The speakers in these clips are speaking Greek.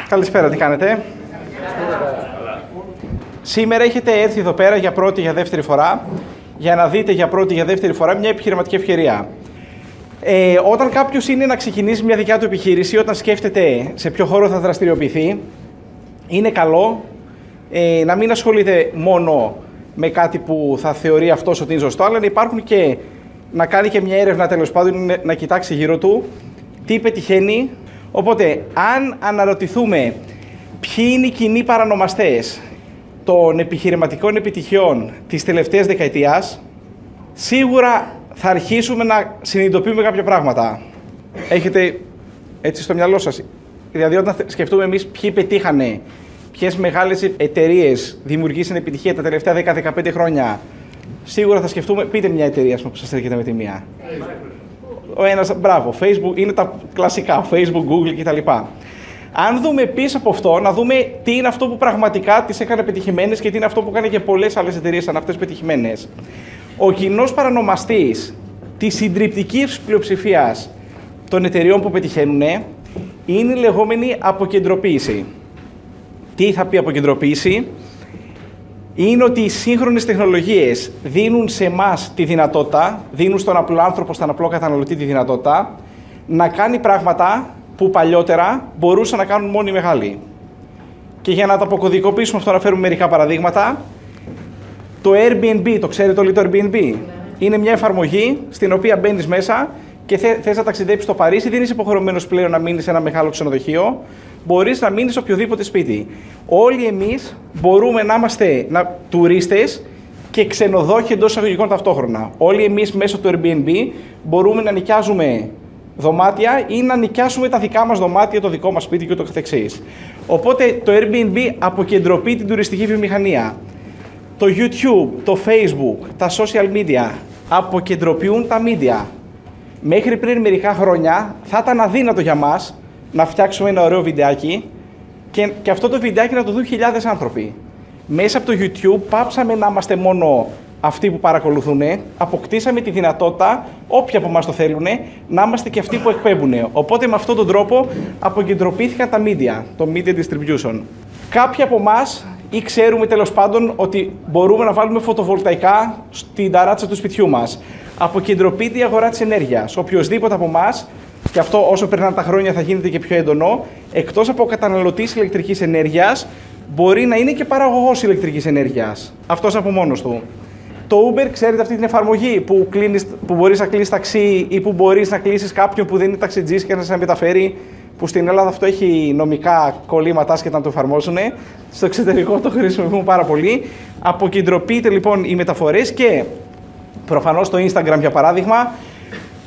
Καλησπέρα, τι κάνετε? Σήμερα έχετε έρθει εδώ πέρα για πρώτη, για δεύτερη φορά, για να δείτε για πρώτη, για δεύτερη φορά μια επιχειρηματική ευκαιρία. Όταν κάποιος είναι να ξεκινήσει μια δικιά του επιχείρηση, όταν σκέφτεται σε ποιο χώρο θα δραστηριοποιηθεί, είναι καλό να μην ασχολείται μόνο με κάτι που θα θεωρεί αυτός ότι είναι σωστό, αλλά να υπάρχουν και να κάνει και μια έρευνα, τέλος πάντων, να κοιτάξει γύρω του τι πετυχαίνει. Οπότε, αν αναρωτηθούμε ποιοι είναι οι κοινοί παρανομαστές των επιχειρηματικών επιτυχιών της τελευταίας δεκαετίας, σίγουρα θα αρχίσουμε να συνειδητοποιούμε κάποια πράγματα. Έχετε έτσι στο μυαλό σας? Δηλαδή, όταν σκεφτούμε εμείς ποιοι πετύχανε, ποιες μεγάλες εταιρείες δημιουργήσαν επιτυχία τα τελευταία 10-15 χρόνια, σίγουρα θα σκεφτούμε, πείτε μια εταιρεία που σας έρχεται με τη μία. Ο ένας, μπράβο, Facebook, είναι τα κλασικά, Facebook, Google κτλ. Αν δούμε πίσω από αυτό, να δούμε τι είναι αυτό που πραγματικά τις έκανε πετυχημένες και τι είναι αυτό που έκανε και πολλές άλλες εταιρείες σαν αυτές πετυχημένες. Ο κοινός παρανομαστής της συντριπτικής πλειοψηφίας των εταιρεών που πετυχαίνουν είναι η λεγόμενη αποκεντροποίηση. Τι θα πει αποκεντροποίηση? Είναι ότι οι σύγχρονες τεχνολογίες δίνουν σε εμάς τη δυνατότητα, δίνουν στον απλό άνθρωπο, στον απλό καταναλωτή τη δυνατότητα να κάνει πράγματα που παλιότερα μπορούσαν να κάνουν μόνοι οι μεγάλοι. Και για να τα αποκωδικοποιήσουμε αυτό, να φέρουμε μερικά παραδείγματα. Το Airbnb, το ξέρετε όλοι το Airbnb? Είναι μια εφαρμογή στην οποία μπαίνεις μέσα και θες να ταξιδέψεις στο Παρίσι, δεν είσαι υποχρεωμένος πλέον να μείνεις σε ένα μεγάλο ξενοδοχείο, μπορείς να μείνεις σε οποιοδήποτε σπίτι. Όλοι εμείς μπορούμε να είμαστε τουρίστες και ξενοδόχοι εντός εισαγωγικών ταυτόχρονα. Όλοι εμείς μέσω του Airbnb μπορούμε να νοικιάζουμε δωμάτια ή να νοικιάσουμε τα δικά μας δωμάτια, το δικό μας σπίτι και ούτω καθεξής. Οπότε το Airbnb αποκεντροποιεί την τουριστική βιομηχανία. Το YouTube, το Facebook, τα social media αποκεντροποιούν τα media. Μέχρι πριν μερικά χρόνια θα ήταν αδύνατο για μας να φτιάξουμε ένα ωραίο βιντεάκι και αυτό το βιντεάκι να το δουν χιλιάδες άνθρωποι. Μέσα από το YouTube πάψαμε να είμαστε μόνο αυτοί που παρακολουθούν, αποκτήσαμε τη δυνατότητα, όποιοι από εμάς το θέλουν, να είμαστε και αυτοί που εκπέμπουν. Οπότε με αυτόν τον τρόπο αποκεντρωπήθηκαν τα media, το media distribution. Κάποιοι από εμάς ή ξέρουμε τέλος πάντων ότι μπορούμε να βάλουμε φωτοβολταϊκά στην ταράτσα του σπιτιού μας. Αποκεντρωπείται η αγορά της ενέργειας. Οποιοσδήποτε από εμάς, και αυτό όσο περνάνε τα χρόνια θα γίνεται και πιο έντονο, εκτός από καταναλωτής ηλεκτρικής ενέργειας, μπορεί να είναι και παραγωγός ηλεκτρικής ενέργειας. Αυτός από μόνος του. Το Uber, ξέρετε αυτή την εφαρμογή που μπορείς να κλείσεις ταξί ή που μπορείς να κλείσεις κάποιον που δεν είναι ταξιτζής και να σε μεταφέρει, που στην Ελλάδα αυτό έχει νομικά κολλήματα άσχετα να το εφαρμόσουν. Στο εξωτερικό το χρησιμοποιούν πάρα πολύ. Αποκεντρωποιείται λοιπόν οι μεταφορές και προφανώς το Instagram, για παράδειγμα,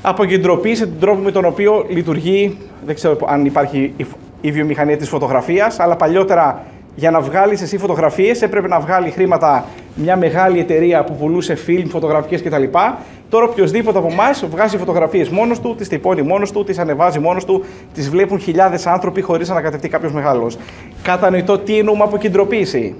αποκεντροποίησε τον τρόπο με τον οποίο λειτουργεί, δεν ξέρω αν υπάρχει η βιομηχανία της φωτογραφίας, αλλά παλιότερα για να βγάλεις εσύ φωτογραφίες έπρεπε να βγάλει χρήματα μια μεγάλη εταιρεία που πουλούσε φιλμ, φωτογραφικές κτλ. Τώρα οποιοσδήποτε από εμάς βγάζει φωτογραφίες μόνος του, τις τυπώνει μόνος του, τις ανεβάζει μόνος του, τις βλέπουν χιλιάδες άνθρωποι χωρίς να ανακατευτεί κάποιος μεγάλος. Κατανοητό τι εννοούμε αποκεντροποίηση?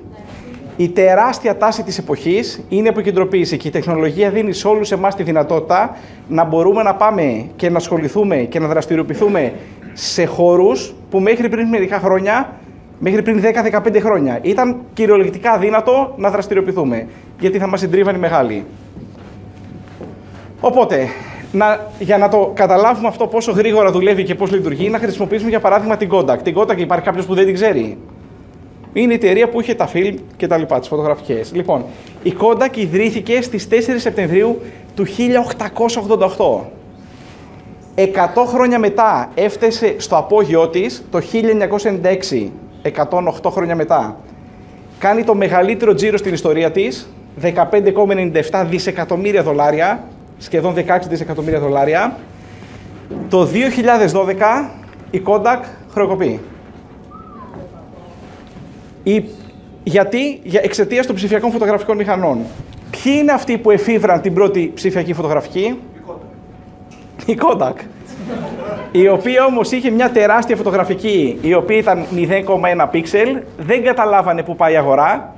Η τεράστια τάση της εποχής είναι η αποκεντροποίηση και η τεχνολογία δίνει σε όλους εμάς τη δυνατότητα να μπορούμε να πάμε και να ασχοληθούμε και να δραστηριοποιηθούμε σε χώρους που μέχρι πριν μερικά χρόνια, μέχρι πριν 10-15 χρόνια, ήταν κυριολεκτικά αδύνατο να δραστηριοποιηθούμε, γιατί θα μας συντρίβαν οι μεγάλοι. Οπότε, για να το καταλάβουμε αυτό πόσο γρήγορα δουλεύει και πώς λειτουργεί, να χρησιμοποιήσουμε για παράδειγμα την Kodak. Την Kodak υπάρχει κάποιος που δεν την ξέρει? Είναι η εταιρεία που είχε τα φιλμ και τα λοιπά, τις φωτογραφικές. Λοιπόν, η Kodak ιδρύθηκε στις 4 Σεπτεμβρίου του 1888. 100 χρόνια μετά έφτασε στο απόγειό της το 1996, 108 χρόνια μετά. Κάνει το μεγαλύτερο τζίρο στην ιστορία της, 15,97 δισεκατομμύρια δολάρια, σχεδόν 16 δισεκατομμύρια δολάρια. Το 2012 η Kodak χρεοκοπεί. Γιατί? Εξαιτίας των ψηφιακών φωτογραφικών μηχανών. Ποιοι είναι αυτοί που εφήβραν την πρώτη ψηφιακή φωτογραφική? Η Kodak. Η οποία όμως είχε μια τεράστια φωτογραφική, η οποία ήταν 0,1 πίξελ, δεν καταλάβανε που πάει η αγορά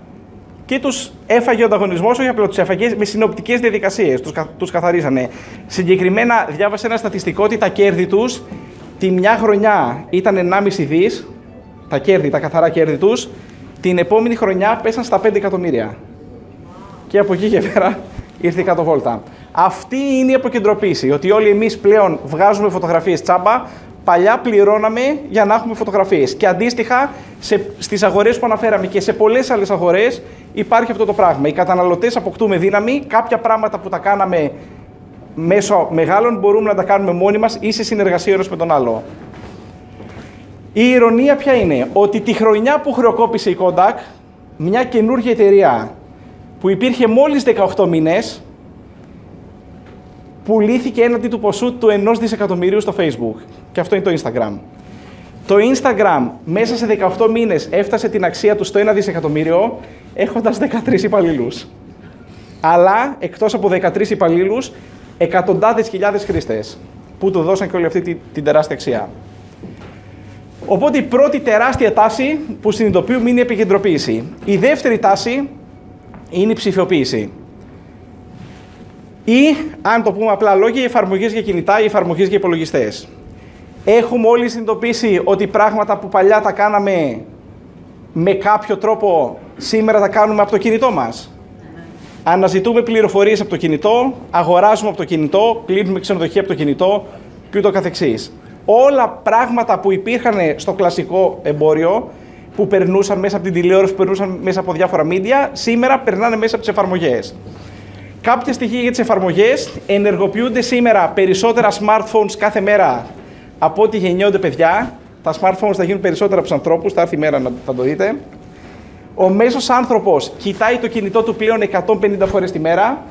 και τους έφαγε ο ανταγωνισμός, όχι απλά τους έφαγε, με συνοπτικές διαδικασίες, τους καθαρίζανε. Συγκεκριμένα, διάβασα ένα στατιστικό ότι τα κέρδη τους τη μια χρονιά ήταν 1,5 δις, τα καθαρά κέρδη τους, την επόμενη χρονιά πέσαν στα 5 εκατομμύρια. Και από εκεί και πέρα ήρθε η κατοβόλτα. Αυτή είναι η αποκεντρωποίηση, ότι όλοι εμείς πλέον βγάζουμε φωτογραφίες τσάμπα, παλιά πληρώναμε για να έχουμε φωτογραφίες. Και αντίστοιχα, στις αγορές που αναφέραμε και σε πολλές άλλες αγορές υπάρχει αυτό το πράγμα. Οι καταναλωτές αποκτούμε δύναμη, κάποια πράγματα που τα κάναμε μέσω μεγάλων μπορούμε να τα κάνουμε μόνοι μας ή σε συνεργασία ένας με τον άλλο. Η ηρωνία ποια είναι? Ότι τη χρονιά που χρεοκόπησε η Kodak, μια καινούργια εταιρεία που υπήρχε μόλις 18 μήνες, πουλήθηκε έναντι του ποσού του 1 δισεκατομμυρίου στο Facebook. Και αυτό είναι το Instagram. Το Instagram μέσα σε 18 μήνες έφτασε την αξία του στο 1 δισεκατομμύριο, έχοντας 13 υπαλλήλους. Αλλά, εκτός από 13 υπαλλήλους, εκατοντάδες χιλιάδες χρήστες, που του δώσαν και όλη αυτή την τεράστια αξία. Οπότε η πρώτη τεράστια τάση που συνειδητοποιούμε είναι η επικεντρωποίηση. Η δεύτερη τάση είναι η ψηφιοποίηση. Ή, αν το πούμε απλά λόγια, οι εφαρμογές για κινητά, οι εφαρμογές για υπολογιστές. Έχουμε όλοι συνειδητοποιήσει ότι πράγματα που παλιά τα κάναμε με κάποιο τρόπο, σήμερα τα κάνουμε από το κινητό μας. Αναζητούμε πληροφορίες από το κινητό, αγοράζουμε από το κινητό, κλείνουμε ξενοδοχεία από το κινητό και ούτω καθεξής. Όλα πράγματα που υπήρχαν στο κλασικό εμπόριο, που περνούσαν μέσα από την τηλεόραση, που περνούσαν μέσα από διάφορα media, σήμερα περνάνε μέσα από τις εφαρμογές. Κάποια στοιχεία για τις εφαρμογές: ενεργοποιούνται σήμερα περισσότερα smartphones κάθε μέρα από ό,τι γεννιόνται παιδιά. Τα smartphones θα γίνουν περισσότερα από τους ανθρώπους, θα έρθει η μέρα να θα το δείτε. Ο μέσος άνθρωπος κοιτάει το κινητό του πλέον 150 φορές τη μέρα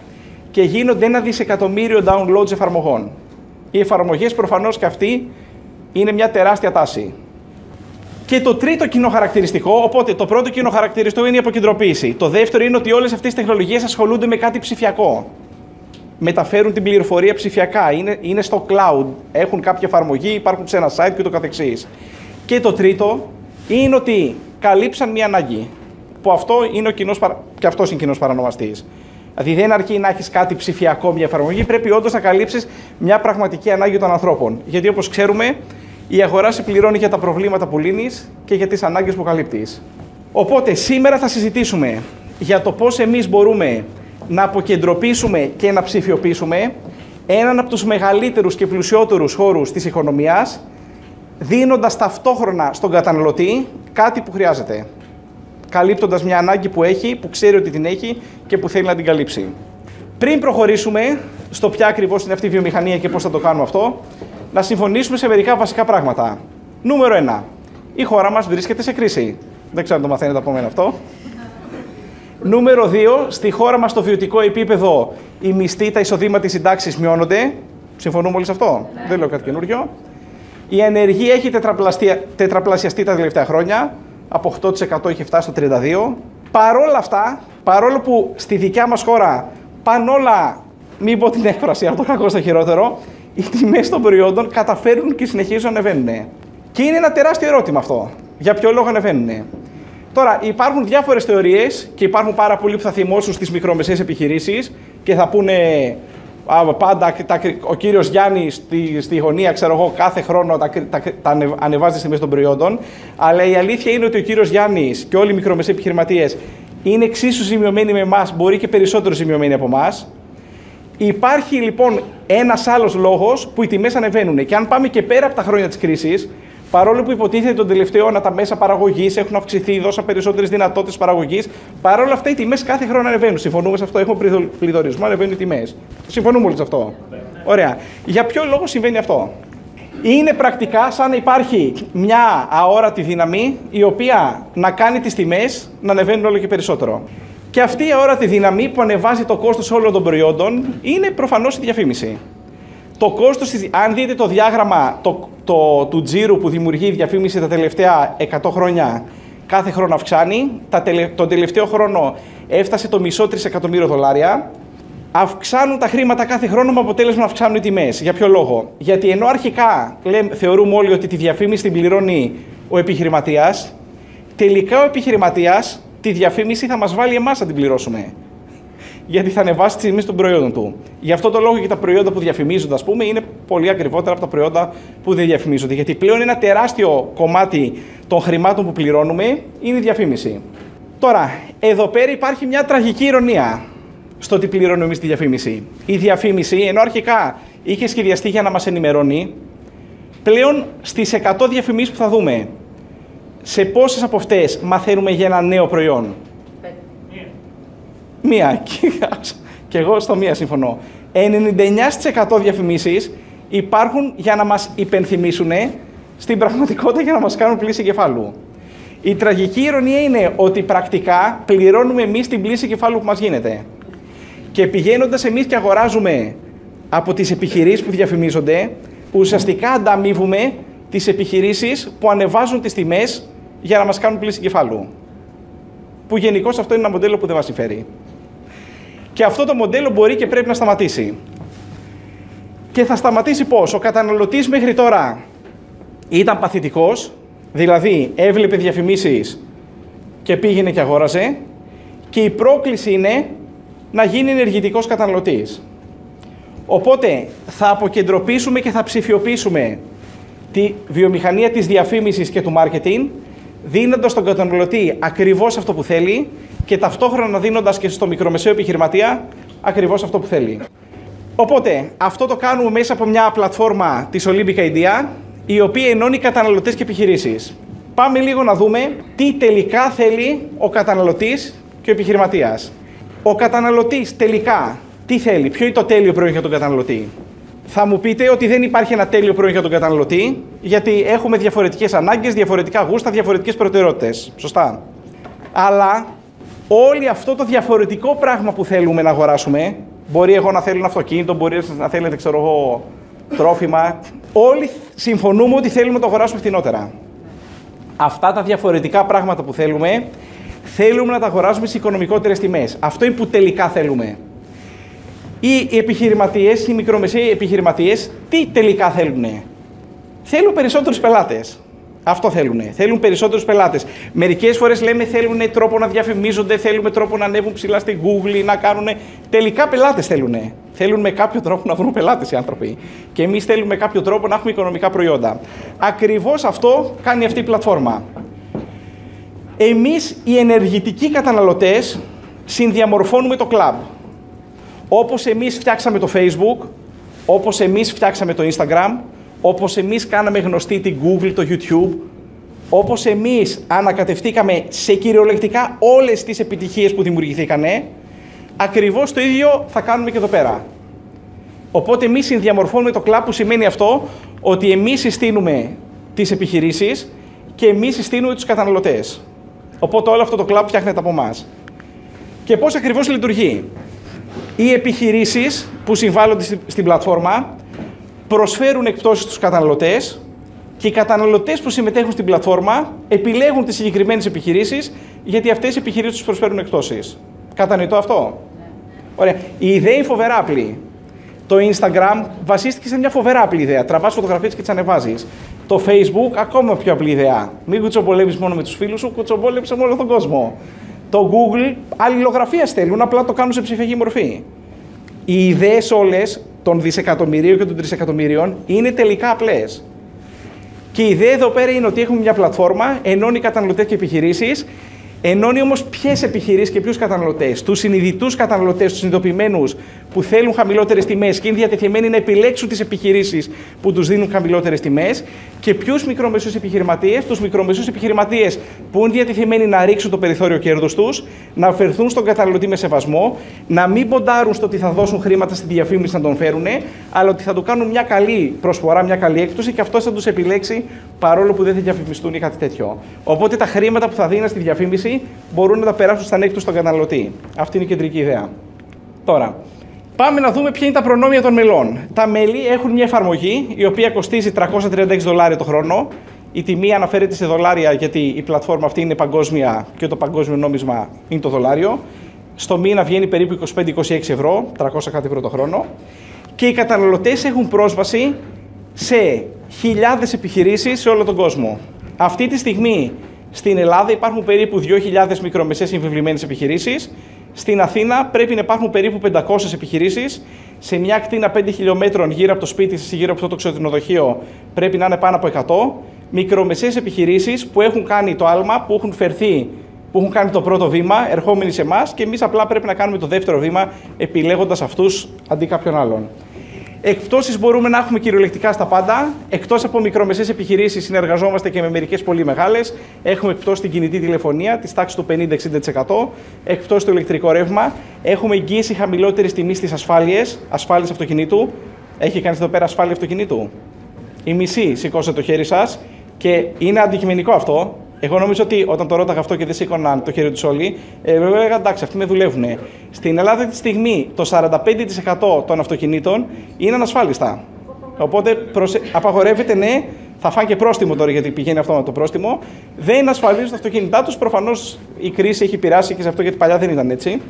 και γίνονται 1 δισεκατομμύριο downloads εφαρμογών. Οι εφαρμογές προφανώς και αυτή είναι μια τεράστια τάση. Και το τρίτο κοινό χαρακτηριστικό, οπότε το πρώτο κοινό χαρακτηριστικό είναι η αποκεντρωποίηση. Το δεύτερο είναι ότι όλες αυτές οι τεχνολογίες ασχολούνται με κάτι ψηφιακό. Μεταφέρουν την πληροφορία ψηφιακά, είναι στο cloud, έχουν κάποια εφαρμογή, υπάρχουν σε ένα site και το καθεξής. Και το τρίτο είναι ότι καλύψαν μια ανάγκη, που αυτό είναι και αυτός είναι κοινός παρανομαστής. Δηλαδή δεν αρκεί να έχεις κάτι ψηφιακό, μια εφαρμογή, πρέπει όντως να καλύψεις μια πραγματική ανάγκη των ανθρώπων. Γιατί όπως ξέρουμε, η αγορά σε πληρώνει για τα προβλήματα που λύνεις και για τις ανάγκες που καλύπτεις. Οπότε σήμερα θα συζητήσουμε για το πώς εμείς μπορούμε να αποκεντροποιήσουμε και να ψηφιοποιήσουμε έναν από τους μεγαλύτερους και πλουσιότερους χώρους της οικονομίας, δίνοντας ταυτόχρονα στον καταναλωτή κάτι που χρειάζεται. Καλύπτοντας μια ανάγκη που έχει, που ξέρει ότι την έχει και που θέλει να την καλύψει. Πριν προχωρήσουμε στο ποια ακριβώς είναι αυτή η βιομηχανία και πώς θα το κάνουμε αυτό, να συμφωνήσουμε σε μερικά βασικά πράγματα. Νούμερο 1. Η χώρα μας βρίσκεται σε κρίση. Δεν ξέρω αν το μαθαίνετε από μένα αυτό. Νούμερο 2. Στη χώρα μας στο βιωτικό επίπεδο οι μισθοί, τα εισοδήματα, οι συντάξεις μειώνονται. Συμφωνούμε όλοι σε αυτό. Δεν λέω κάτι καινούριο. Η ανεργία έχει τετραπλασιαστεί τα τελευταία χρόνια. Από 8% έχει φτάσει στο 32%. Παρόλα αυτά, παρόλο που στη δικιά μας χώρα πάνε όλα, μην πω την έκφραση, από το κακό στο χειρότερο, οι τιμές των προϊόντων καταφέρουν και συνεχίζουν να ανεβαίνουν. Και είναι ένα τεράστιο ερώτημα αυτό. Για ποιο λόγο ανεβαίνουν? Τώρα, υπάρχουν διάφορες θεωρίες και υπάρχουν πάρα πολλοί που θα θυμώσουν στις μικρομεσαίες επιχειρήσεις και θα πούνε πάντα ο κύριος Γιάννης στη γωνία, ξέρω εγώ, κάθε χρόνο ανεβάζει τις τιμές των προϊόντων. Αλλά η αλήθεια είναι ότι ο κύριος Γιάννης και όλοι οι μικρομεσαίοι επιχειρηματίες είναι εξίσου ζημιωμένοι με εμάς, μπορεί και περισσότερο ζημιωμένοι από εμάς. Υπάρχει λοιπόν ένας άλλος λόγος που οι τιμές ανεβαίνουν. Και αν πάμε και πέρα από τα χρόνια της κρίσης, παρόλο που υποτίθεται τον τελευταίο αιώνα τα μέσα παραγωγής έχουν αυξηθεί, δώσαν περισσότερες δυνατότητες παραγωγής, παρόλα αυτά οι τιμές κάθε χρόνο ανεβαίνουν. Συμφωνούμε σε αυτό, έχουμε πληθωρισμό, ανεβαίνουν οι τιμές. Συμφωνούμε όλοι σε αυτό. Ωραία. Για ποιο λόγο συμβαίνει αυτό? Είναι πρακτικά σαν να υπάρχει μια αόρατη δύναμη η οποία να κάνει τις τιμές να ανεβαίνουν όλο και περισσότερο. Και αυτή η αόρατη δύναμη που ανεβάζει το κόστος όλων των προϊόντων είναι προφανώς η διαφήμιση. Το κόστος, αν δείτε το διάγραμμα του τζίρου που δημιουργεί η διαφήμιση τα τελευταία 100 χρόνια, κάθε χρόνο αυξάνει. Τον τελευταίο χρόνο έφτασε το μισό τρισεκατομμύριο δολάρια. Αυξάνουν τα χρήματα κάθε χρόνο με αποτέλεσμα να αυξάνουν οι τιμές. Για ποιο λόγο? Γιατί ενώ αρχικά θεωρούμε όλοι ότι τη διαφήμιση την πληρώνει ο επιχειρηματίας, τελικά ο επιχειρηματίας τη διαφήμιση θα μας βάλει εμάς να την πληρώσουμε. γιατί θα ανεβάσει τις τιμές των προϊόντων του. Γι' αυτό το λόγο και τα προϊόντα που διαφημίζονται, ας πούμε, είναι πολύ ακριβότερα από τα προϊόντα που δεν διαφημίζονται. Γιατί πλέον ένα τεράστιο κομμάτι των χρημάτων που πληρώνουμε είναι η διαφήμιση. Τώρα, εδώ πέρα υπάρχει μια τραγική ηρωνία στο ότι πληρώνουμε εμείς τη διαφήμιση. Η διαφήμιση, ενώ αρχικά είχε σχεδιαστεί για να μας ενημερώνει, πλέον στις 100 διαφημίσεις που θα δούμε, σε πόσες από αυτές μαθαίνουμε για ένα νέο προϊόν? Μία. Και εγώ στο μία συμφωνώ. 99% διαφημίσεις υπάρχουν για να μας υπενθυμίσουν, στην πραγματικότητα για να μας κάνουν πλήση κεφάλου. Η τραγική ηρωνία είναι ότι πρακτικά πληρώνουμε εμείς την πλήση κεφάλου που μας γίνεται. Και πηγαίνοντας εμείς και αγοράζουμε από τις επιχειρήσεις που διαφημίζονται, ουσιαστικά ανταμείβουμε τις επιχειρήσεις που ανεβάζουν τις τιμές για να μας κάνουν πλήση κεφάλου. Που γενικώς αυτό είναι ένα μοντέλο που δεν μας συμφέρει. Και αυτό το μοντέλο μπορεί και πρέπει να σταματήσει. Και θα σταματήσει πώς? Ο καταναλωτής μέχρι τώρα ήταν παθητικός, δηλαδή έβλεπε διαφημίσεις και πήγαινε και αγόραζε, και η πρόκληση είναι να γίνει ενεργητικός καταναλωτής. Οπότε θα αποκεντρωπήσουμε και θα ψηφιοποιήσουμε τη βιομηχανία της διαφήμισης και του marketing, δίνοντας στον καταναλωτή ακριβώς αυτό που θέλει και ταυτόχρονα δίνοντας και στο μικρομεσαίο επιχειρηματία ακριβώς αυτό που θέλει. Οπότε αυτό το κάνουμε μέσα από μια πλατφόρμα της Olympic Idea, η οποία ενώνει καταναλωτές και επιχειρήσεις. Πάμε λίγο να δούμε τι τελικά θέλει ο καταναλωτής και ο επιχειρηματίας. Ο καταναλωτής τελικά τι θέλει, ποιο είναι το τέλειο προϊόν για τον καταναλωτή? Θα μου πείτε ότι δεν υπάρχει ένα τέλειο προϊόν για τον καταναλωτή, γιατί έχουμε διαφορετικές ανάγκες, διαφορετικά γούστα, διαφορετικές προτεραιότητες. Σωστά. Αλλά όλο αυτό το διαφορετικό πράγμα που θέλουμε να αγοράσουμε, μπορεί εγώ να θέλω ένα αυτοκίνητο, μπορεί να θέλετε, ξέρω εγώ, τρόφιμα. Όλοι συμφωνούμε ότι θέλουμε να το αγοράσουμε φτηνότερα. Αυτά τα διαφορετικά πράγματα που θέλουμε να τα αγοράσουμε σε οικονομικότερες τιμές. Αυτό είναι που τελικά θέλουμε. Οι επιχειρηματίες, οι μικρομεσαίοι επιχειρηματίες, τι τελικά θέλουνε? Θέλουν περισσότερους πελάτες. Αυτό θέλουνε. Θέλουν περισσότερους πελάτες. Μερικές φορές λέμε θέλουν τρόπο να διαφημίζονται, θέλουμε τρόπο να ανέβουν ψηλά στην Google, να κάνουν. Τελικά πελάτες θέλουνε. Θέλουν με κάποιο τρόπο να βρουν πελάτες οι άνθρωποι. Και εμείς θέλουμε με κάποιο τρόπο να έχουμε οικονομικά προϊόντα. Ακριβώς αυτό κάνει αυτή η πλατφόρμα. Εμείς οι ενεργητικοί καταναλωτές συνδιαμορφώνουμε το κλαμπ. Όπως εμείς φτιάξαμε το Facebook, όπως εμείς φτιάξαμε το Instagram, όπως εμείς κάναμε γνωστή την Google, το YouTube, όπως εμείς ανακατευτήκαμε σε κυριολεκτικά όλες τις επιτυχίες που δημιουργηθήκανε, ακριβώς το ίδιο θα κάνουμε και εδώ πέρα. Οπότε εμείς συνδιαμορφώνουμε το κλαμπ, που σημαίνει αυτό ότι εμείς συστήνουμε τις επιχειρήσεις και εμείς συστήνουμε τους καταναλωτές. Οπότε όλο αυτό το κλαμπ φτιάχνεται από εμάς. Και πώς ακριβώς λειτουργεί? Οι επιχειρήσεις που συμβάλλονται στην πλατφόρμα προσφέρουν εκπτώσεις στους καταναλωτές και οι καταναλωτές που συμμετέχουν στην πλατφόρμα επιλέγουν τις συγκεκριμένες επιχειρήσεις, γιατί αυτές οι επιχειρήσεις τους προσφέρουν εκπτώσεις. Κατανοητό αυτό? Ωραία. Η ιδέα είναι φοβερά απλή. Το Instagram βασίστηκε σε μια φοβερά απλή ιδέα. Τραβάς φωτογραφίες και τις ανεβάζεις. Το Facebook ακόμα πιο απλή ιδέα. Μην κουτσομπολεύεις μόνο με τους φίλους σου, κουτσομπολεύεις με όλο τον κόσμο. Το Google αλληλογραφία στέλνουν, απλά το κάνουν σε ψηφιακή μορφή. Οι ιδέες όλες των δισεκατομμυρίων και των τρισεκατομμυρίων είναι τελικά απλές. Και η ιδέα εδώ πέρα είναι ότι έχουμε μια πλατφόρμα, ενώνει καταναλωτές και επιχειρήσεις, ενώνει όμως ποιες επιχειρήσεις και ποιους καταναλωτές? Τους συνειδητούς καταναλωτές, τους συνειδητοποιημένους που θέλουν χαμηλότερες τιμές και είναι διατεθειμένοι να επιλέξουν τις επιχειρήσεις που τους δίνουν χαμηλότερες τιμές, και ποιους μικρομεσαίους επιχειρηματίες? Τους μικρομεσαίους επιχειρηματίες που είναι διατεθειμένοι να ρίξουν το περιθώριο κέρδους τους, να φερθούν στον καταναλωτή με σεβασμό, να μην ποντάρουν στο ότι θα δώσουν χρήματα στη διαφήμιση να τον φέρουν, αλλά ότι θα του κάνουν μια καλή προσφορά, μια καλή έκπτωση και αυτός θα τους επιλέξει παρόλο που δεν θα διαφημιστούν ή κάτι τέτοιο. Οπότε τα χρήματα που θα δίνουν στη διαφήμιση μπορούν να τα περάσουν στα έκπτωση στον καταναλωτή. Αυτή είναι η κεντρική ιδέα. Τώρα, πάμε να δούμε ποια είναι τα προνόμια των μελών. Τα μέλη έχουν μια εφαρμογή η οποία κοστίζει $336 το χρόνο. Η τιμή αναφέρεται σε δολάρια, γιατί η πλατφόρμα αυτή είναι παγκόσμια και το παγκόσμιο νόμισμα είναι το δολάριο. Στο μήνα βγαίνει περίπου 25-26 ευρώ, 300 κάτι ευρώ το χρόνο. Και οι καταναλωτές έχουν πρόσβαση σε χιλιάδες επιχειρήσεις σε όλο τον κόσμο. Αυτή τη στιγμή στην Ελλάδα υπάρχουν περίπου 2.000 μικρομεσαίες συμβεβλημένες επιχειρήσεις Στην Αθήνα πρέπει να υπάρχουν περίπου 500 επιχειρήσεις. Σε μια ακτίνα 5 χιλιόμετρων γύρω από το σπίτι σας ή γύρω από αυτό το ξενοδοχείο πρέπει να είναι πάνω από 100. Μικρομεσαίες επιχειρήσεις που έχουν κάνει το άλμα, που έχουν φερθεί, που έχουν κάνει το πρώτο βήμα, ερχόμενοι σε εμάς και εμείς απλά πρέπει να κάνουμε το δεύτερο βήμα, επιλέγοντας αυτούς αντί κάποιον άλλον. Εκπτώσεις μπορούμε να έχουμε κυριολεκτικά στα πάντα. Εκτός από μικρομεσαίες επιχειρήσεις, συνεργαζόμαστε και με μερικές πολύ μεγάλες. Έχουμε εκπτώσεις στην κινητή τηλεφωνία της τάξης του 50-60%. Εκπτώσεις στο ηλεκτρικό ρεύμα. Έχουμε εγγύηση χαμηλότερης τιμής στις ασφάλειες αυτοκινήτου. Έχει κανείς εδώ πέρα ασφάλεια αυτοκινήτου? Οι μισοί σηκώσατε το χέρι σας και είναι αντικειμενικό αυτό. Εγώ νομίζω ότι όταν το ρώταγα αυτό και δεν σήκωναν το χέρι τους όλοι, έλεγα εντάξει, αυτοί με δουλεύουν. Στην Ελλάδα τη στιγμή το 45% των αυτοκινήτων είναι ανασφάλιστα. Οπότε απαγορεύεται, ναι, θα φάνε και πρόστιμο τώρα γιατί πηγαίνει αυτό με το πρόστιμο. Δεν ασφαλίζουν τα αυτοκίνητά τους. Προφανώς η κρίση έχει πειράσει και σε αυτό γιατί παλιά δεν ήταν έτσι.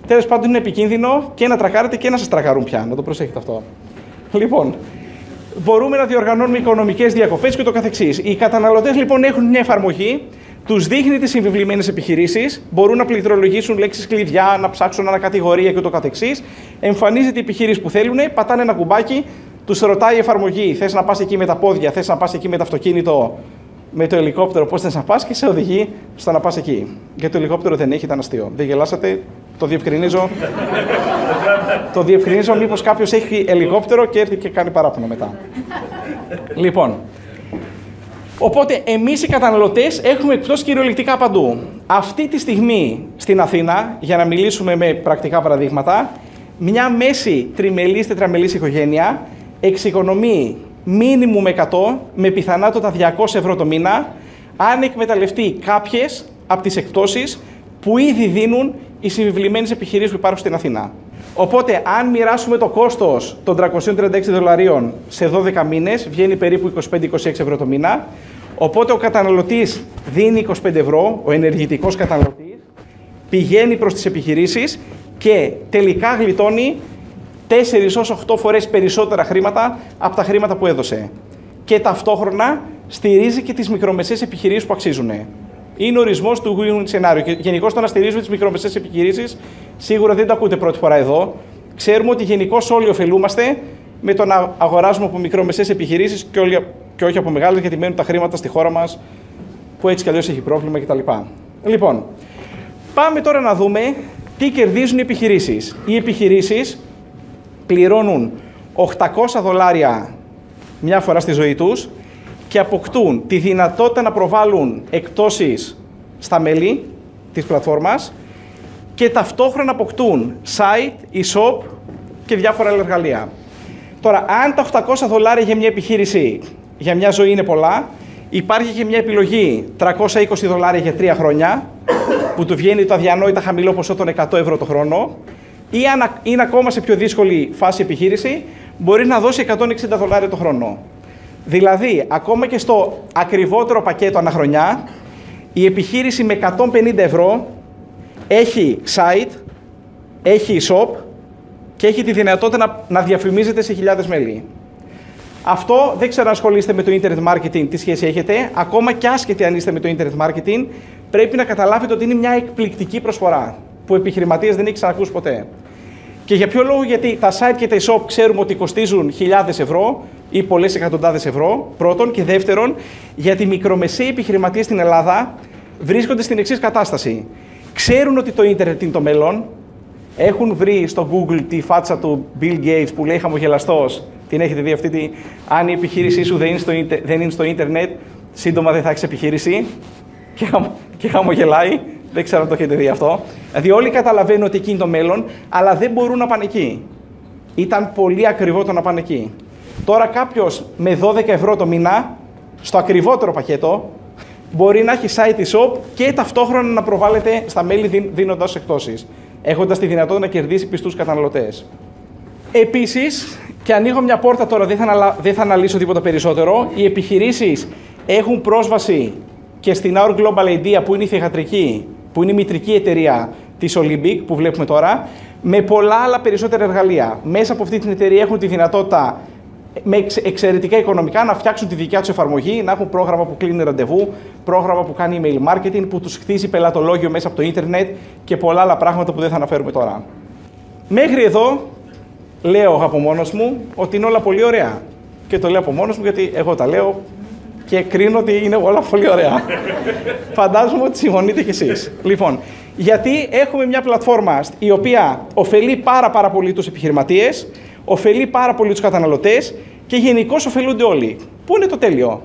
Τέλος πάντων, είναι επικίνδυνο και να τρακάρετε και να σας τρακαρούν πια. Να το προσέχετε αυτό. Λοιπόν. Μπορούμε να διοργανώνουμε οικονομικές διακοπές και το καθεξής. Οι καταναλωτές λοιπόν έχουν μια εφαρμογή, τους δείχνει τις συμβεβλημένες επιχειρήσεις, μπορούν να πληκτρολογήσουν λέξεις κλειδιά, να ψάξουν ανακατηγορία και το καθεξής. Εμφανίζεται η επιχείρηση που θέλουν, πατάνε ένα κουμπάκι, τους ρωτάει η εφαρμογή, θες να πας εκεί με τα πόδια, θες να πας εκεί με το αυτοκίνητο, με το ελικόπτερο, πώς θες να πας και σε οδηγεί στο να πας εκεί. Γιατί το ελικόπτερο δεν έχει, ήταν αστείο. Δεν γελάσατε, το διευκρινίζω. Το διευκρινίζω μήπως κάποιος έχει ελικόπτερο και έρθει και κάνει παράπονο μετά. Λοιπόν, οπότε εμείς οι καταναλωτές έχουμε εκπτώσεις κυριολεκτικά παντού. Αυτή τη στιγμή στην Αθήνα, για να μιλήσουμε με πρακτικά παραδείγματα, μια μέση τριμελής, τετραμελής οικογένεια εξοικονομεί μίνιμουμ 100 με πιθανότητα 200 ευρώ το μήνα αν εκμεταλλευτεί κάποιες από τις εκπτώσεις που ήδη δίνουν οι συμβεβλημένες επιχειρήσεις που υπάρχουν στην Αθήνα. Οπότε, αν μοιράσουμε το κόστος των $336 σε 12 μήνες, βγαίνει περίπου 25-26 ευρώ το μήνα. Οπότε, ο καταναλωτής δίνει 25 ευρώ, ο ενεργητικός καταναλωτής, πηγαίνει προς τις επιχειρήσεις και τελικά γλιτώνει 4-8 φορές περισσότερα χρήματα από τα χρήματα που έδωσε. Και ταυτόχρονα στηρίζει και τις μικρομεσαίες επιχειρήσεις που αξίζουν. Είναι ορισμός του win-win σενάριου. Και γενικώς το να στηρίζουμε τις μικρομεσαίες επιχειρήσεις, σίγουρα δεν το ακούτε πρώτη φορά εδώ. Ξέρουμε ότι γενικώς όλοι ωφελούμαστε με το να αγοράζουμε από μικρομεσαίες επιχειρήσεις και όχι από μεγάλες, γιατί μένουν τα χρήματα στη χώρα μας που έτσι κι αλλιώς έχει πρόβλημα κτλ. Λοιπόν, πάμε τώρα να δούμε τι κερδίζουν οι επιχειρήσεις. Οι επιχειρήσεις πληρώνουν $800 μια φορά στη ζωή τους και αποκτούν τη δυνατότητα να προβάλλουν εκπτώσεις στα μέλη της πλατφόρμας και ταυτόχρονα αποκτούν site, e-shop και διάφορα άλλα εργαλεία. Τώρα, αν τα $800 για μια επιχείρηση για μια ζωή είναι πολλά, υπάρχει και μια επιλογή $320 για 3 χρόνια, που του βγαίνει το αδιανόητα χαμηλό ποσό των 100 ευρώ το χρόνο, ή αν είναι ακόμα σε πιο δύσκολη φάση επιχείρηση, μπορεί να δώσει $160 το χρόνο. Δηλαδή, ακόμα και στο ακριβότερο πακέτο αναχρονιά, η επιχείρηση με 150 ευρώ έχει site, έχει shop και έχει τη δυνατότητα να διαφημίζεται σε χιλιάδες μέλη. Αυτό δεν ξέρω αν ασχολείστε με το internet marketing, τι σχέση έχετε. Ακόμα και άσχετοι αν είστε με το internet marketing, πρέπει να καταλάβετε ότι είναι μια εκπληκτική προσφορά που ο επιχειρηματίας δεν έχει ξανακούσει ποτέ. Και για ποιο λόγο? Γιατί τα site και τα e-shop ξέρουμε ότι κοστίζουν χιλιάδες ευρώ ή πολλές εκατοντάδες ευρώ, πρώτον. Και δεύτερον, γιατί οι μικρομεσαίοι επιχειρηματίες στην Ελλάδα βρίσκονται στην εξής κατάσταση. Ξέρουν ότι το ίντερνετ είναι το μέλλον. Έχουν βρει στο Google τη φάτσα του Bill Gates που λέει χαμογελαστός. Την έχετε δει αυτή αν η επιχείρησή σου δεν είναι στο ίντερνετ, σύντομα δεν θα έχεις επιχείρηση. Και χαμογελάει. Δεν ξέρω αν το έχετε δει αυτό. Δηλαδή, όλοι καταλαβαίνουν ότι εκεί είναι το μέλλον, αλλά δεν μπορούν να πάνε εκεί. Ήταν πολύ ακριβό το να πάνε εκεί. Τώρα, κάποιος με 12 ευρώ το μήνα, στο ακριβότερο πακέτο, μπορεί να έχει site e-shop και ταυτόχρονα να προβάλλεται στα μέλη δίνοντας εκπτώσεις, έχοντας τη δυνατότητα να κερδίσει πιστούς καταναλωτές. Επίσης, και ανοίγω μια πόρτα τώρα, δεν θα αναλύσω τίποτα περισσότερο, οι επιχειρήσεις έχουν πρόσβαση και στην Our Global Idea, που είναι η θυγατρική, που είναι η μητρική εταιρεία της Olympic, που βλέπουμε τώρα, με πολλά άλλα περισσότερα εργαλεία. Μέσα από αυτή την εταιρεία έχουν τη δυνατότητα με εξαιρετικά οικονομικά να φτιάξουν τη δικιά τους εφαρμογή, να έχουν πρόγραμμα που κλείνει ραντεβού, πρόγραμμα που κάνει email marketing, που τους χτίζει πελατολόγιο μέσα από το ίντερνετ και πολλά άλλα πράγματα που δεν θα αναφέρουμε τώρα. Μέχρι εδώ λέω από μόνος μου ότι είναι όλα πολύ ωραία. Και το λέω από μόνος μου γιατί εγώ τα λέω και κρίνω ότι είναι όλα πολύ ωραία. Φαντάζομαι ότι συμφωνείτε κι εσείς. Λοιπόν, γιατί έχουμε μια πλατφόρμα η οποία ωφελεί πάρα πολύ τους επιχειρηματίες, ωφελεί πάρα πολύ τους καταναλωτές και γενικώς ωφελούνται όλοι. Πού είναι το τέλειο?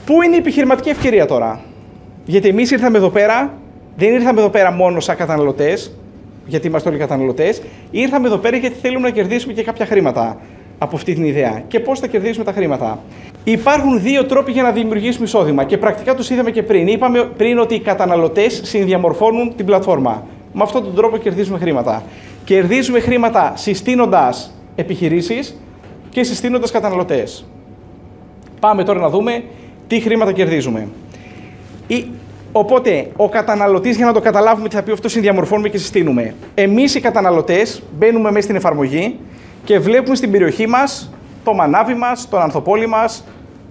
Πού είναι η επιχειρηματική ευκαιρία τώρα? Γιατί εμείς ήρθαμε εδώ πέρα, δεν ήρθαμε εδώ πέρα μόνο σαν καταναλωτές, γιατί είμαστε όλοι καταναλωτές, ήρθαμε εδώ πέρα γιατί θέλουμε να κερδίσουμε και κάποια χρήματα από αυτή την ιδέα. Και πώς θα κερδίσουμε τα χρήματα? Υπάρχουν δύο τρόποι για να δημιουργήσουμε εισόδημα και πρακτικά τους είδαμε και πριν. Είπαμε πριν ότι οι καταναλωτές συνδιαμορφώνουν την πλατφόρμα. Με αυτόν τον τρόπο κερδίζουμε χρήματα. Κερδίζουμε χρήματα συστήνοντας επιχειρήσεις και συστήνοντας καταναλωτές. Πάμε τώρα να δούμε τι χρήματα κερδίζουμε. Οπότε, ο καταναλωτής, για να το καταλάβουμε τι θα πει αυτό, συνδιαμορφώνουμε και συστήνουμε. Εμείς οι καταναλωτές μπαίνουμε μέσα στην εφαρμογή και βλέπουμε στην περιοχή μας το μανάβι μας, τον ανθοπόλη μας,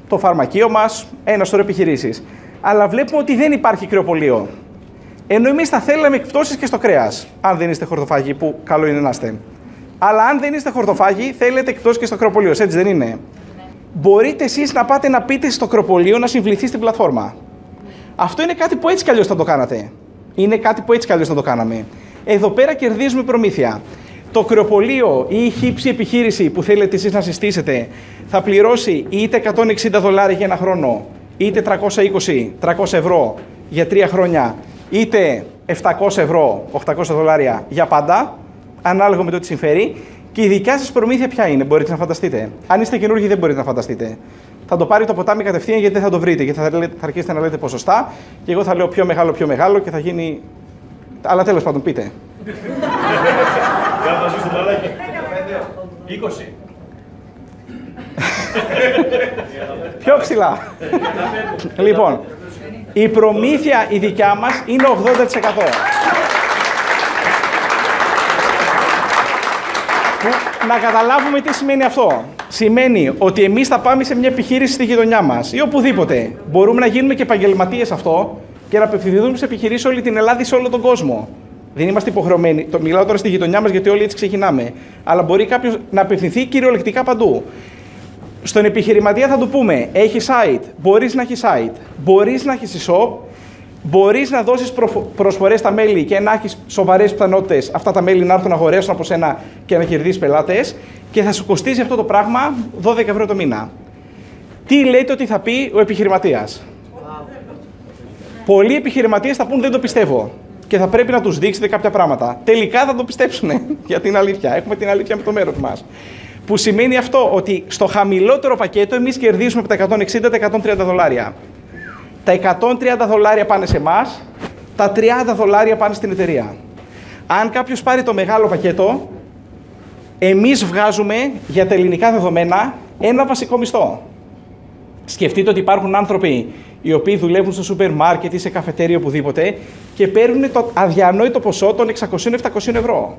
το φαρμακείο μας, ένα σωρό επιχειρήσεις. Αλλά βλέπουμε ότι δεν υπάρχει κρεοπωλείο. Ενώ εμείς θα θέλαμε εκπτώσεις και στο κρέας, αν δεν είστε χορτοφάγοι, που καλό είναι να είστε. Αλλά αν δεν είστε χορτοφάγοι, θέλετε εκπτώσεις και στο κρεοπωλείο, έτσι δεν είναι? Μπορείτε εσείς να πάτε να πείτε στο κρεοπωλείο να συμβληθεί στην πλατφόρμα. Αυτό είναι κάτι που έτσι κι αλλιώς θα το κάνατε. Είναι κάτι που έτσι κι αλλιώς θα το κάναμε. Εδώ πέρα κερδίζουμε προμήθεια. Το κρεοπωλείο ή η χύψη επιχείρηση που θέλετε εσείς να συστήσετε θα πληρώσει είτε $160 για ένα χρόνο, είτε 300 ευρώ για 3 χρόνια, είτε 700 ευρώ, $800 για πάντα, ανάλογα με το τι συμφέρει. Και η δικιά σας προμήθεια ποια είναι, μπορείτε να φανταστείτε? Αν είστε καινούργοι, δεν μπορείτε να φανταστείτε. Θα το πάρει το ποτάμι κατευθείαν γιατί δεν θα το βρείτε. Γιατί θα αρχίσετε να λέτε ποσοστά και εγώ θα λέω πιο μεγάλο και θα γίνει. Αλλά τέλος πάντων, πείτε. Για να ζεις το μπαλάκι. 20. Πιο ψηλά. Λοιπόν, η προμήθεια η δικιά μας είναι 80%. Να καταλάβουμε τι σημαίνει αυτό. Σημαίνει ότι εμείς θα πάμε σε μια επιχείρηση στη γειτονιά μας ή οπουδήποτε. Μπορούμε να γίνουμε και επαγγελματίες αυτό και να απευθυνθούμε σε επιχειρήσεις όλη την Ελλάδα ή σε όλο τον κόσμο. Δεν είμαστε υποχρεωμένοι. Το μιλάω τώρα στη γειτονιά μας γιατί όλοι έτσι ξεκινάμε. Αλλά μπορεί κάποιος να απευθυνθεί κυριολεκτικά παντού. Στον επιχειρηματία θα του πούμε: έχει site, μπορείς να έχει site, μπορείς να έχεις e-shop, μπορείς να δώσεις προσφορές στα μέλη και να έχεις σοβαρές πιθανότητες αυτά τα μέλη να έρθουν να αγοράσουν από σένα και να κερδίσεις πελάτες και θα σου κοστίζει αυτό το πράγμα 12 ευρώ το μήνα. Τι λέτε ότι θα πει ο επιχειρηματίας? Πολλοί επιχειρηματίες θα πούν: δεν το πιστεύω. Και θα πρέπει να τους δείξετε κάποια πράγματα. Τελικά θα το πιστέψουν για την αλήθεια. Έχουμε την αλήθεια με το μέρος μας. Που σημαίνει αυτό ότι στο χαμηλότερο πακέτο εμείς κερδίζουμε από τα 160 τα $130. Τα $130 πάνε σε εμάς, τα $30 πάνε στην εταιρεία. Αν κάποιος πάρει το μεγάλο πακέτο, εμείς βγάζουμε για τα ελληνικά δεδομένα ένα βασικό μισθό. Σκεφτείτε ότι υπάρχουν άνθρωποι οι οποίοι δουλεύουν στο σούπερ μάρκετ ή σε καφετέρια οπουδήποτε και παίρνουν το αδιανόητο ποσό των 600-700 ευρώ.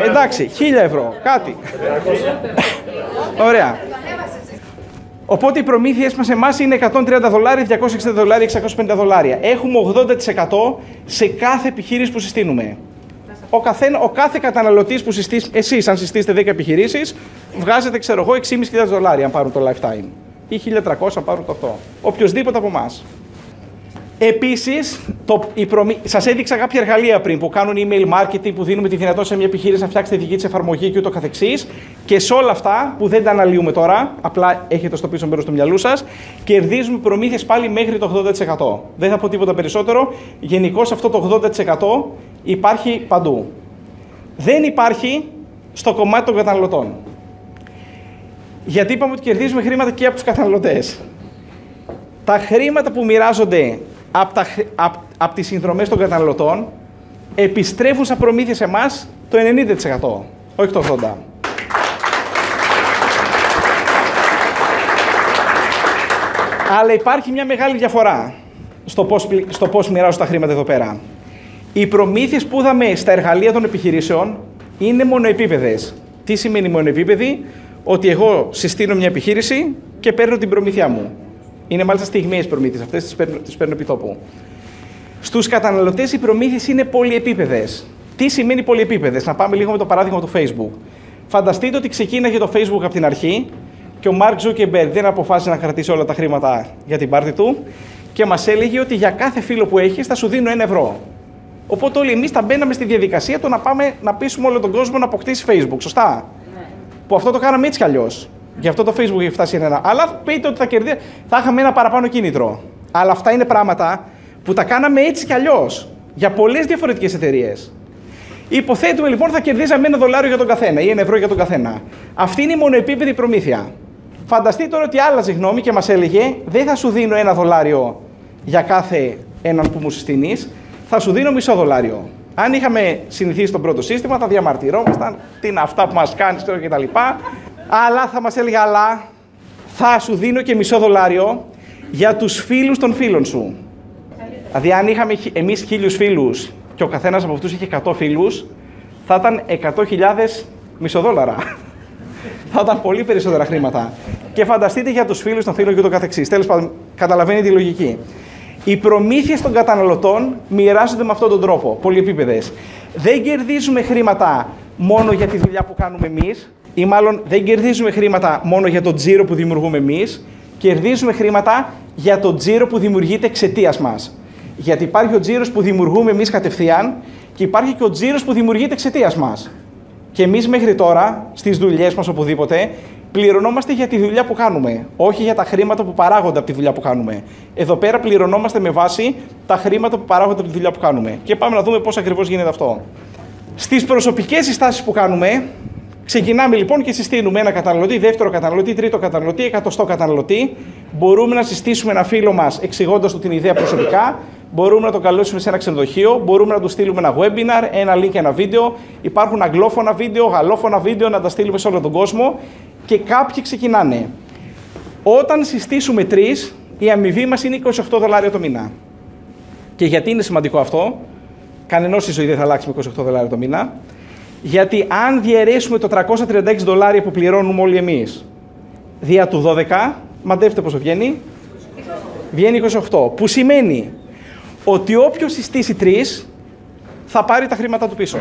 Εντάξει, 1.000 ευρώ, κάτι. Ωραία. Οπότε οι προμήθειες μας εμάς είναι $130, $260, $650. Έχουμε 80% σε κάθε επιχείρηση που συστήνουμε. Ο κάθε καταναλωτής που εσείς αν συστήσετε 10 επιχειρήσεις, βγάζετε, ξέρω εγώ, $6.500 αν πάρουν το lifetime. Ή 1.300 αν πάρουν το αυτό. Οποιοςδήποτε από εμάς. Επίσης, σας έδειξα κάποια εργαλεία πριν που κάνουν email marketing, που δίνουμε τη δυνατότητα σε μια επιχείρηση να φτιάξει τη δική της εφαρμογή και ούτω καθεξής. Και σε όλα αυτά που δεν τα αναλύουμε τώρα, απλά έχετε στο πίσω μέρος του μυαλού σας, κερδίζουμε προμήθειες πάλι μέχρι το 80%. Δεν θα πω τίποτα περισσότερο. Γενικώς αυτό το 80% υπάρχει παντού. Δεν υπάρχει στο κομμάτι των καταναλωτών. Γιατί είπαμε ότι κερδίζουμε χρήματα και από τους καταναλωτές. Τα χρήματα που μοιράζονται από τις συνδρομές των καταναλωτών επιστρέφουν σαν προμήθεια σε εμάς το 90%, όχι το 80%. Αλλά υπάρχει μια μεγάλη διαφορά στο πώς μοιράζουν τα χρήματα εδώ πέρα. Οι προμήθειες που είδαμε στα εργαλεία των επιχειρήσεων είναι μονοεπίπεδες. Τι σημαίνει μονοεπίπεδη? Ότι εγώ συστήνω μια επιχείρηση και παίρνω την προμήθειά μου. Είναι μάλιστα στιγμιαίες προμήθειες, αυτές τις παίρνω επί τόπου. Στους καταναλωτές οι προμήθειες είναι πολυεπίπεδες. Τι σημαίνει πολυεπίπεδες? Να πάμε λίγο με το παράδειγμα του Facebook. Φανταστείτε ότι ξεκίναγε το Facebook από την αρχή και ο Mark Zuckerberg δεν αποφάσισε να κρατήσει όλα τα χρήματα για την πάρτι του και μας έλεγε ότι για κάθε φίλο που έχεις θα σου δίνω 1 ευρώ. Οπότε όλοι εμείς θα μπαίναμε στη διαδικασία του να πάμε να πείσουμε όλο τον κόσμο να αποκτήσει Facebook. Σωστά? Ναι. Που αυτό το κάναμε έτσι κι αλλιώς. Γι' αυτό το Facebook έχει φτάσει ένα. Αλλά πείτε ότι θα είχαμε ένα παραπάνω κίνητρο. Αλλά αυτά είναι πράγματα που τα κάναμε έτσι κι αλλιώς. Για πολλές διαφορετικές εταιρείες. Υποθέτουμε λοιπόν θα κερδίζαμε $1 για τον καθένα ή 1 ευρώ για τον καθένα. Αυτή είναι η μονοεπίπεδη προμήθεια. Φανταστείτε τώρα ότι άλλαζε γνώμη και μας έλεγε δεν θα σου δίνω $1 για κάθε έναν που μου συστήνεις, θα σου δίνω $0,5. Αν είχαμε συνηθίσει το πρώτο σύστημα, θα διαμαρτυρόμασταν, τι είναι αυτά που μας κάνεις τώρα κτλ. Αλλά θα μας έλεγε, αλλά θα σου δίνω και $0,5 για τους φίλους των φίλων σου. Δηλαδή, αν είχαμε εμείς 1.000 φίλους και ο καθένας από αυτούς είχε 100 φίλους, θα ήταν 100.000 $0. Θα ήταν πολύ περισσότερα χρήματα. Και φανταστείτε για τους φίλους των φίλων και το καθεξής. Τέλος πάντων, καταλαβαίνετε τη λογική. Οι προμήθειες των καταναλωτών μοιράζονται με αυτόν τον τρόπο, πολυεπίπεδες. Δεν κερδίζουμε χρήματα μόνο για τη δουλειά που κάνουμε εμείς, ή μάλλον δεν κερδίζουμε χρήματα μόνο για τον τζίρο που δημιουργούμε εμείς, κερδίζουμε χρήματα για τον τζίρο που δημιουργείται εξαιτίας μας. Γιατί υπάρχει ο τζίρος που δημιουργούμε εμείς κατευθείαν και υπάρχει και ο τζίρος που δημιουργείται εξαιτίας μας. Και εμείς μέχρι τώρα, στις δουλειές μας οπουδήποτε, πληρωνόμαστε για τη δουλειά που κάνουμε, όχι για τα χρήματα που παράγονται από τη δουλειά που κάνουμε. Εδώ πέρα πληρωνόμαστε με βάση τα χρήματα που παράγονται από τη δουλειά που κάνουμε. Και πάμε να δούμε πώς ακριβώς γίνεται αυτό. Στις προσωπικές συστάσεις που κάνουμε, ξεκινάμε λοιπόν και συστήνουμε ένα καταναλωτή, δεύτερο καταναλωτή, τρίτο καταναλωτή, 100ο καταναλωτή. Μπορούμε να συστήσουμε ένα φίλο μας εξηγώντας του την ιδέα προσωπικά. Μπορούμε να το καλέσουμε σε ένα ξενοδοχείο, μπορούμε να του στείλουμε ένα webinar, ένα link, ένα βίντεο. Υπάρχουν αγγλόφωνα βίντεο, γαλλόφωνα βίντεο, να τα στείλουμε σε όλο τον κόσμο. Και κάποιοι ξεκινάνε. Όταν συστήσουμε 3, η αμοιβή μας είναι $28 το μήνα. Και γιατί είναι σημαντικό αυτό? Κανενός η ζωή δεν θα αλλάξει με $28 το μήνα. Γιατί αν διαιρέσουμε το $336 που πληρώνουμε όλοι εμείς δια του 12, μαντεύτε πόσο βγαίνει? Βγαίνει 28. Που σημαίνει ότι όποιος συστήσει 3 θα πάρει τα χρήματα του πίσω.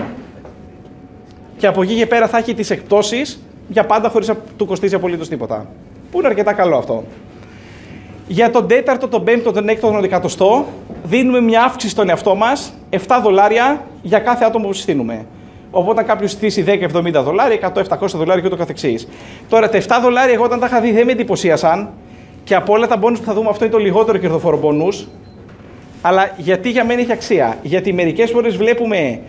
Και από εκεί και πέρα θα έχει τις εκπτώσεις για πάντα χωρίς να του κοστίζει απολύτως τίποτα. Που είναι αρκετά καλό αυτό. Για τον 4ο, τον 5ο, τον 6ο, τον 10ο δίνουμε μια αύξηση στον εαυτό μας $7 για κάθε άτομο που συστήνουμε. Οπότε αν κάποιος συστήσει $10-70, $100-700 και ούτω καθεξής. Τώρα τα $7 εγώ όταν τα είχα δει δεν με εντυπωσίασαν και από όλα τα bonus που θα δούμε αυτό είναι το λιγότερο κερδοφόρο bonus. Αλλά γιατί για μένα έχει αξία? Γιατί μερικές φορές βλέπουμε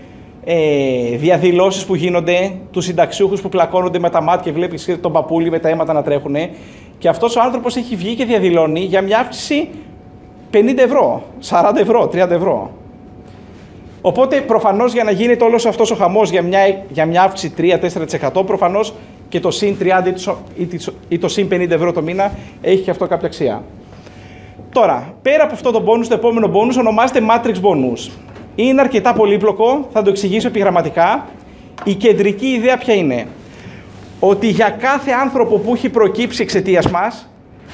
διαδηλώσεις που γίνονται, τους συνταξιούχους που πλακώνονται με τα μάτια και βλέπεις τον παππούλι με τα αίματα να τρέχουν. Και αυτός ο άνθρωπος έχει βγει και διαδηλώνει για μια αύξηση 50 ευρώ, 40 ευρώ, 30 ευρώ. Οπότε προφανώς για να γίνεται όλος αυτός ο χαμός για μια αύξηση 3-4%, προφανώς και το συν 30 ή το συν 50 ευρώ το μήνα έχει και αυτό κάποια αξία. Τώρα, πέρα από αυτό το bonus, το επόμενο bonus ονομάζεται Matrix Bonus. Είναι αρκετά πολύπλοκο, θα το εξηγήσω επιγραμματικά. Η κεντρική ιδέα ποια είναι? Ότι για κάθε άνθρωπο που έχει προκύψει εξαιτίας μας,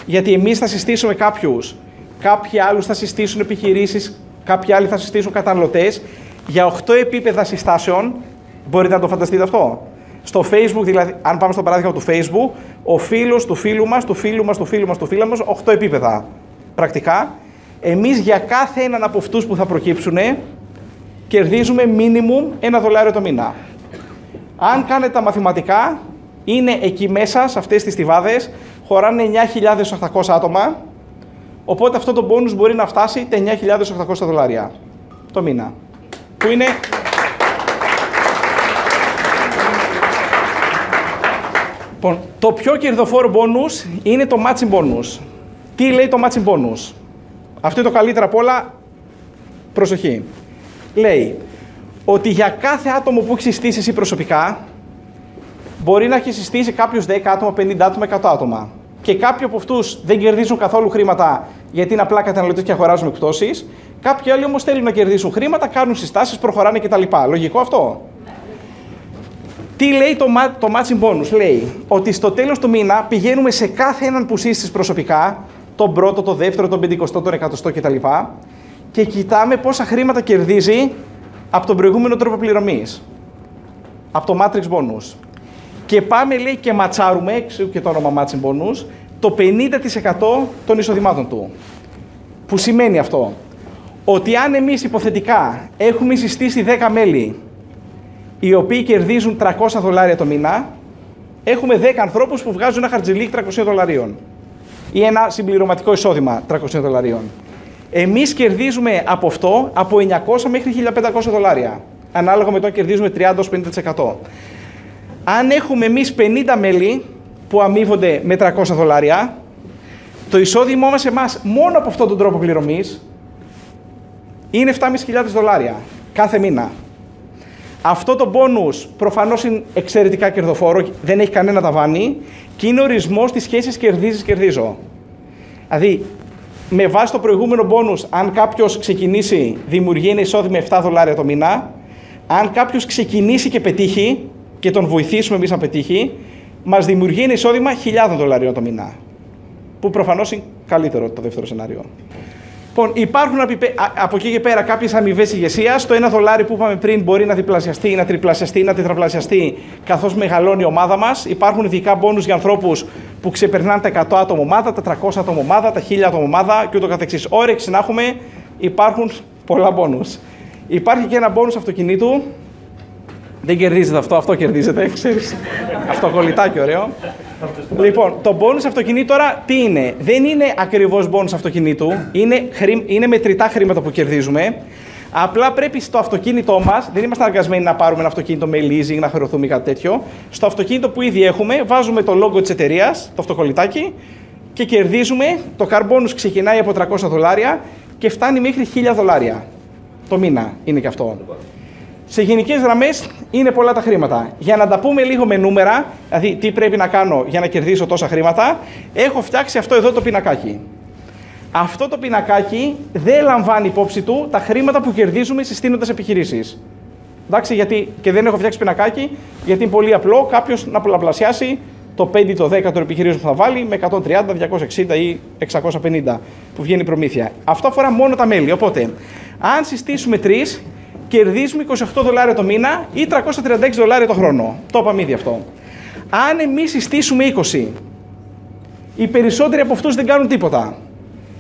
γιατί εμείς θα συστήσουμε κάποιους, κάποιοι άλλους θα συστήσουν επιχειρήσεις, κάποιοι άλλοι θα συστήσουν καταναλωτές, για 8 επίπεδα συστάσεων, μπορείτε να το φανταστείτε αυτό? Στο Facebook, δηλαδή, αν πάμε στο παράδειγμα του Facebook, ο φίλος του φίλου μας, του φίλου μας, του φίλου μας, του φίλου μας, 8 επίπεδα. Πρακτικά, εμείς για κάθε έναν από αυτούς που θα προκύψουν, κερδίζουμε minimum $1 το μήνα. Αν κάνετε τα μαθηματικά, είναι εκεί μέσα, σε αυτές τις στιβάδες, χωράνε 9.800 άτομα, οπότε αυτό το bonus μπορεί να φτάσει τα $9.800 το μήνα. Που είναι... Το πιο κερδοφόρο bonus είναι το matching bonus. Τι λέει το matching bonus? Αυτό είναι το καλύτερο απ' όλα. Προσοχή. Λέει ότι για κάθε άτομο που έχει συστήσει εσύ προσωπικά, μπορεί να έχει συστήσει κάποιος 10 άτομα, 50 άτομα, 100 άτομα. Και κάποιοι από αυτούς δεν κερδίζουν καθόλου χρήματα γιατί είναι απλά καταναλωτές και αγοράζουν εκπτώσεις. Κάποιοι άλλοι όμως θέλουν να κερδίσουν χρήματα, κάνουν συστάσεις, προχωράνε κτλ. Λογικό αυτό? Τι λέει το matching bonus? Λέει ότι στο τέλος του μήνα πηγαίνουμε σε κάθε έναν που σύστησες προσωπικά, τον πρώτο, τον δεύτερο, τον 50, τον 100 κτλ. Και κοιτάμε πόσα χρήματα κερδίζει από τον προηγούμενο τρόπο πληρωμής. Από το matrix bonus. Και πάμε, λέει, και ματσάρουμε, εξού και το όνομα matching bonus, το 50% των εισοδημάτων του. Που σημαίνει αυτό? Ότι αν εμείς υποθετικά έχουμε συστήσει 10 μέλη οι οποίοι κερδίζουν $300 το μήνα, έχουμε 10 ανθρώπους που βγάζουν ένα χαρτζηλίκι $300 ή ένα συμπληρωματικό εισόδημα $300. Εμείς κερδίζουμε από αυτό από $900 μέχρι $1.500, ανάλογα με το αν κερδίζουμε 30-50%. Αν έχουμε εμείς 50 μέλη που αμείβονται με $300, το εισόδημό μας εμάς μόνο από αυτόν τον τρόπο πληρωμής είναι $7.500 κάθε μήνα. Αυτό το bonus προφανώς είναι εξαιρετικά κερδοφόρο, δεν έχει κανένα ταβάνι και είναι ορισμός της σχέσης κερδίζεις-κερδίζω. Δηλαδή, με βάση το προηγούμενο bonus, αν κάποιος ξεκινήσει, δημιουργεί ένα εισόδημα $7 το μήνα, αν κάποιος ξεκινήσει και πετύχει και τον βοηθήσουμε εμείς να πετύχει, μας δημιουργεί ένα εισόδημα $1.000 το μήνα. Που προφανώς είναι καλύτερο το δεύτερο σενάριο. Λοιπόν, υπάρχουν από εκεί και πέρα κάποιες αμοιβές ηγεσίας. Το $1 που είπαμε πριν μπορεί να διπλασιαστεί, να τριπλασιαστεί, να τετραπλασιαστεί καθώς μεγαλώνει η ομάδα μας. Υπάρχουν ειδικά bonus για ανθρώπους που ξεπερνάνε τα 100 άτομα ομάδα, τα 300 άτομα ομάδα, τα 1000 άτομα ομάδα και ούτω καθεξής. Όρεξη να έχουμε, υπάρχουν πολλά bonus. Υπάρχει και ένα bonus αυτοκινήτου. Δεν κερδίζετε αυτό κερδίζετε, ξέρεις. Αυτοκολλητάκι ωραίο. Λοιπόν, το bonus αυτοκινήτου τώρα τι είναι? Δεν είναι ακριβώς bonus αυτοκινήτου, είναι μετρητά χρήματα που κερδίζουμε. Απλά πρέπει στο αυτοκίνητό μας, δεν είμαστε αναγκασμένοι να πάρουμε ένα αυτοκίνητο με leasing, να χρεωθούμε ή κάτι τέτοιο. Στο αυτοκίνητο που ήδη έχουμε, βάζουμε το logo της εταιρείας, το αυτοκολλητάκι, και κερδίζουμε. Το car bonus ξεκινάει από $300 και φτάνει μέχρι $1.000 το μήνα. Είναι και αυτό. Σε γενικές γραμμές είναι πολλά τα χρήματα. Για να τα πούμε λίγο με νούμερα, δηλαδή τι πρέπει να κάνω για να κερδίσω τόσα χρήματα, έχω φτιάξει αυτό εδώ το πινακάκι. Αυτό το πινακάκι δεν λαμβάνει υπόψη του τα χρήματα που κερδίζουμε συστήνοντας επιχειρήσεις. Εντάξει, γιατί και δεν έχω φτιάξει πινακάκι, γιατί είναι πολύ απλό κάποιος να πολλαπλασιάσει το 5 ή το 10 των επιχειρήσεων που θα βάλει με 130, 260 ή 650 που βγαίνει η προμήθεια. Αυτό αφορά μόνο τα μέλη. Οπότε, αν συστήσουμε 3, κερδίζουμε $28 το μήνα ή $336 το χρόνο. Το είπαμε ήδη αυτό. Αν εμείς συστήσουμε 20, οι περισσότεροι από αυτούς δεν κάνουν τίποτα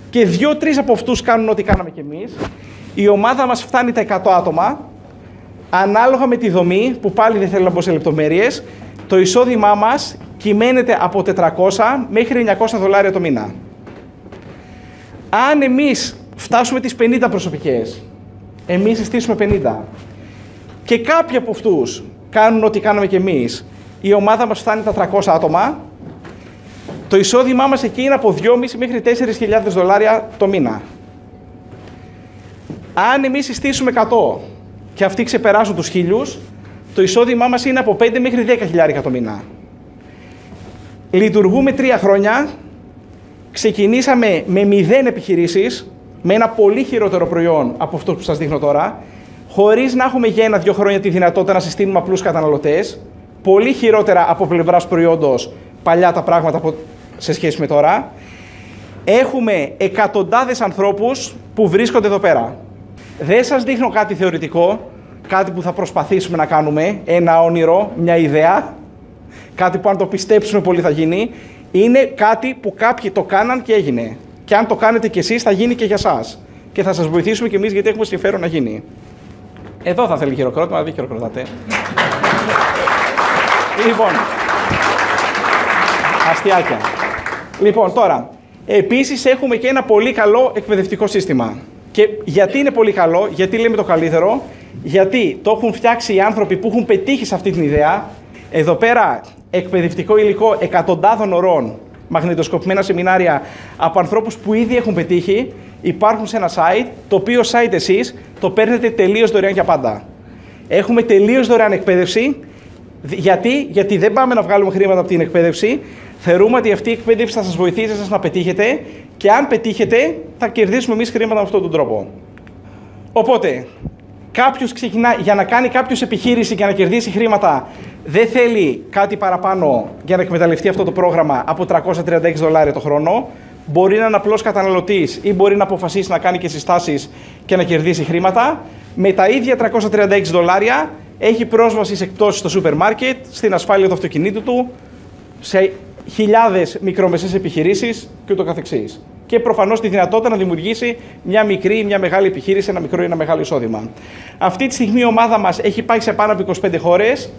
και 2-3 από αυτούς κάνουν ό,τι κάναμε κι εμείς, η ομάδα μας φτάνει τα 100 άτομα, ανάλογα με τη δομή, που πάλι δεν θέλω να μπω σε λεπτομέρειες, το εισόδημά μας κυμαίνεται από $400 μέχρι $900 το μήνα. Αν εμείς φτάσουμε τις 50 προσωπικές, εμείς συστήσουμε 50 και κάποιοι από αυτούς κάνουν ό,τι κάναμε κι εμείς, η ομάδα μας φτάνει τα 300 άτομα, το εισόδημά μας εκεί είναι από $2.500 μέχρι $4.000 το μήνα. Αν εμείς συστήσουμε 100 και αυτοί ξεπεράσουν τους 1.000, το εισόδημά μας είναι από 5 μέχρι 10.000 το μήνα. Λειτουργούμε 3 χρόνια, ξεκινήσαμε με 0 επιχειρήσεις, με ένα πολύ χειρότερο προϊόν από αυτό που σας δείχνω τώρα, χωρίς να έχουμε για 1-2 χρόνια τη δυνατότητα να συστήνουμε απλούς καταναλωτές, πολύ χειρότερα από πλευράς προϊόντος παλιά τα πράγματα σε σχέση με τώρα. Έχουμε εκατοντάδες ανθρώπους που βρίσκονται εδώ πέρα. Δεν σας δείχνω κάτι θεωρητικό, κάτι που θα προσπαθήσουμε να κάνουμε, ένα όνειρο, μια ιδέα, κάτι που αν το πιστέψουμε πολύ θα γίνει. Είναι κάτι που κάποιοι το κάναν και έγινε. Και αν το κάνετε κι εσείς θα γίνει και για σας. Και θα σας βοηθήσουμε κι εμείς γιατί έχουμε συμφέρον να γίνει. Εδώ θα θέλει χειροκρότημα, αλλά δεν χειροκροτάτε. Λοιπόν, αστιάκια. Λοιπόν, τώρα, επίσης έχουμε και ένα πολύ καλό εκπαιδευτικό σύστημα. Και γιατί είναι πολύ καλό, γιατί λέμε το καλύτερο, γιατί το έχουν φτιάξει οι άνθρωποι που έχουν πετύχει σε αυτή την ιδέα. Εδώ πέρα, εκπαιδευτικό υλικό εκατοντάδων ωρών, μαγνητοσκοπημένα σεμινάρια από ανθρώπους που ήδη έχουν πετύχει, υπάρχουν σε ένα site, το οποίο site εσείς το παίρνετε τελείως δωρεάν για πάντα. Έχουμε τελείως δωρεάν εκπαίδευση. Γιατί δεν πάμε να βγάλουμε χρήματα από την εκπαίδευση. Θεωρούμε ότι αυτή η εκπαίδευση θα σας βοηθήσει σας να πετύχετε και αν πετύχετε θα κερδίσουμε εμείς χρήματα με αυτόν τον τρόπο. Οπότε, κάποιος ξεκινά, για να κάνει κάποιος επιχείρηση και να κερδίσει χρήματα, δεν θέλει κάτι παραπάνω για να εκμεταλλευτεί αυτό το πρόγραμμα από $336 το χρόνο, μπορεί να είναι απλός καταναλωτής ή μπορεί να αποφασίσει να κάνει και συστάσεις και να κερδίσει χρήματα. Με τα ίδια $336 έχει πρόσβαση σε εκπτώσεις στο σούπερ μάρκετ, στην ασφάλεια του αυτοκινήτου του, σε χιλιάδες μικρομεσαίες επιχειρήσεις και ούτω καθεξής. Και προφανώς τη δυνατότητα να δημιουργήσει μια μικρή ή μια μεγάλη επιχείρηση, ένα μικρό ή ένα μεγάλο εισόδημα. Αυτή τη στιγμή η ομάδα μας έχει πάει σε πάνω από 25 χώρες.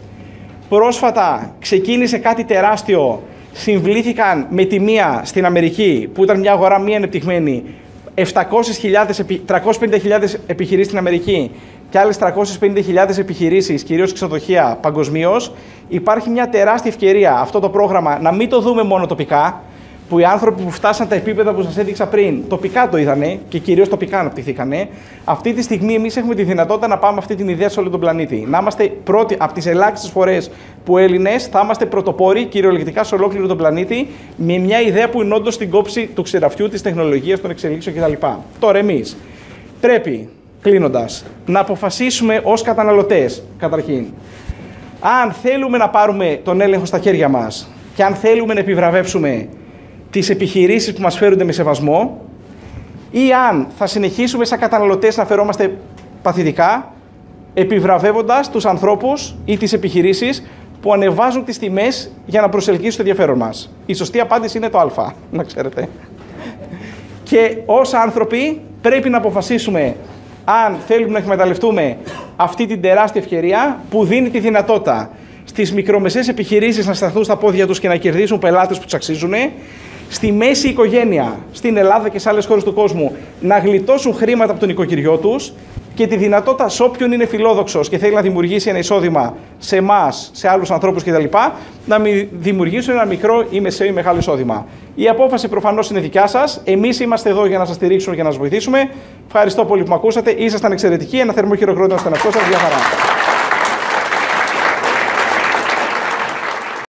Πρόσφατα ξεκίνησε κάτι τεράστιο. Συμβλήθηκαν με τη μία στην Αμερική, που ήταν μια αγορά μη ανεπτυγμένη, 350.000 επιχειρήσεις στην Αμερική και άλλες 350.000 επιχειρήσεις, κυρίως ξενοδοχεία, παγκοσμίως. Υπάρχει μια τεράστια ευκαιρία αυτό το πρόγραμμα να μην το δούμε μόνο τοπικά, που οι άνθρωποι που φτάσαν τα επίπεδα που σας έδειξα πριν, τοπικά το είδανε και κυρίως τοπικά αναπτυχθήκανε. Αυτή τη στιγμή εμείς έχουμε τη δυνατότητα να πάμε αυτή την ιδέα σε όλο τον πλανήτη. Να είμαστε πρώτοι από τις ελάχιστες φορές που Έλληνες θα είμαστε πρωτοπόροι κυριολεκτικά σε ολόκληρο τον πλανήτη, με μια ιδέα που είναι όντως στην κόψη του ξηραφιού, της τεχνολογίας, των εξελίξεων κτλ. Τώρα εμείς πρέπει, κλείνοντας, να αποφασίσουμε ως καταναλωτές, καταρχήν, αν θέλουμε να πάρουμε τον έλεγχο στα χέρια μας και αν θέλουμε να επιβραβεύσουμε τις επιχειρήσεις που μας φέρονται με σεβασμό, ή αν θα συνεχίσουμε σαν καταναλωτές να φερόμαστε παθητικά, επιβραβεύοντας τους ανθρώπους ή τις επιχειρήσεις που ανεβάζουν τις τιμές για να προσελκύσουν το ενδιαφέρον μας. Η σωστή απάντηση είναι το Α, να ξέρετε. Και ως άνθρωποι πρέπει να αποφασίσουμε αν θέλουμε να εκμεταλλευτούμε αυτή την τεράστια ευκαιρία που δίνει τη δυνατότητα στις μικρομεσαίες επιχειρήσεις να σταθούν στα πόδια τους και να κερδίσουν πελάτες που τους αξίζουν, στη μέση οικογένεια, στην Ελλάδα και σε άλλες χώρες του κόσμου, να γλιτώσουν χρήματα από τον οικοκυριό τους και τη δυνατότητα σε όποιον είναι φιλόδοξος και θέλει να δημιουργήσει ένα εισόδημα σε εμάς, σε άλλους ανθρώπους κτλ., να δημιουργήσουν ένα μικρό ή μεσαίο ή μεγάλο εισόδημα. Η απόφαση προφανώς είναι δικιά σας. Εμείς είμαστε εδώ για να σας στηρίξουμε και να σας βοηθήσουμε. Ευχαριστώ πολύ που με ακούσατε. Ήσασταν εξαιρετικοί. Ένα θερμό χειροκρότημα στον εαυτό σας. Γεια χαρά.